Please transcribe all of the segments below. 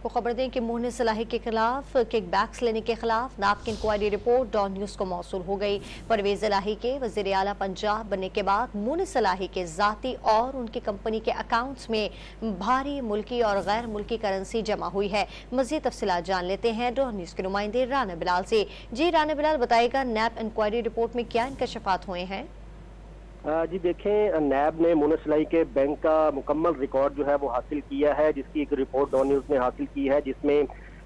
کو خبر دیں کہ مونس صلاحی کے خلاف کک بیکس لینے کے خلاف نیب کی انکوائری رپورٹ ڈان نیوز کو موصول ہو گئی۔ پرویز الہی کے وزیر اعلیٰ پنجاب بننے کے بعد مونس صلاحی کے ذاتی اور ان کی کمپنی کے اکاؤنٹس میں بھاری ملکی اور غیر ملکی کرنسی جمع ہوئی ہے۔ مزید تفصیلات جان لیتے ہیں ڈان نیوز کے نمائندے رانا بلال سے۔ جی رانا بلال، بتائے گا نیب انکوائری رپورٹ میں کیا انکشافات ہوئے ہیں؟ جی دیکھیں، نیب نے مونس صلاحی کے بینک کا مکمل ریکارڈ جو ہے وہ حاصل کیا ہے، جس کی ایک رپورٹ ڈان نیوز نے حاصل کی ہے، جس میں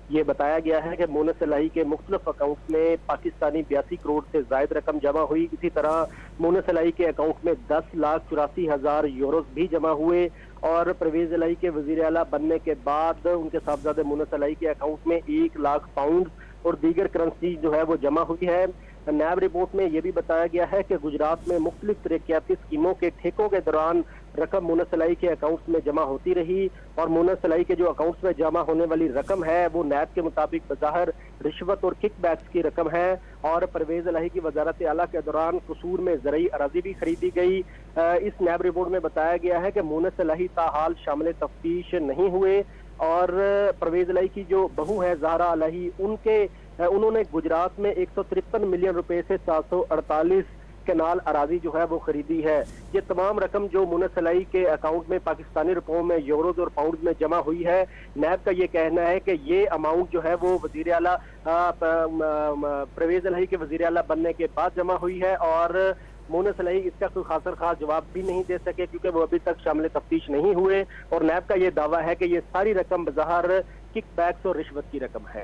یہ بتایا گیا ہے کہ مونس صلاحی کے مختلف اکاؤنٹس میں پاکستانی 82 کروڑ سے زائد رقم جمع ہوئی۔ اسی طرح مونس صلاحی کے اکاؤنٹ میں 10,84,000 یوروز بھی جمع ہوئے، اور پرویز الہی کے وزیر اعلیٰ بننے کے بعد ان کے صاحبزادے مونس صلاحی کے اکاؤنٹ میں 1 لاکھ پاؤنڈ اور دیگر کرنسی جو ہے وہ جمع ہوئی ہے۔ نیب رپورٹ میں یہ بھی بتایا گیا ہے کہ گجرات میں مختلف ترقیاتی اسکیموں کے ٹھیکوں کے دوران رقم مونس صلاحی کے اکاؤنٹس میں جمع ہوتی رہی، اور مونس صلاحی کے جو اکاؤنٹس میں جمع ہونے والی رقم ہے وہ نیب کے مطابق بظاہر رشوت اور کک بیکس کی رقم ہے۔ اور پرویز الہی کی وزارت اعلیٰ کے دوران قصور میں زرعی اراضی بھی خریدی گئی۔ اس نیب رپورٹ میں بتایا گیا ہے کہ مونس صلاحی تاحال شامل تفتیش نہیں ہوئے، اور پرویز الہی کی جو بہو ہے زہرا الہی، انہوں نے گجرات میں 153 ملین روپے سے 748 کنال اراضی جو ہے وہ خریدی ہے۔ یہ تمام رقم جو مونس صلاحی کے اکاؤنٹ میں پاکستانی روپوں میں، یوروز اور پاؤنڈز میں جمع ہوئی ہے، نیب کا یہ کہنا ہے کہ یہ اماؤنٹ جو ہے وہ وزیر اعلیٰ پرویز الہی کے وزیر اعلیٰ بننے کے بعد جمع ہوئی ہے، اور مونس صلاحی اس کا کوئی خاص جواب بھی نہیں دے سکے کیونکہ وہ ابھی تک شامل تفتیش نہیں ہوئے، اور نیب کا یہ دعویٰ ہے کہ یہ ساری رقم بظاہر کک بیکس اور رشوت کی رقم ہے۔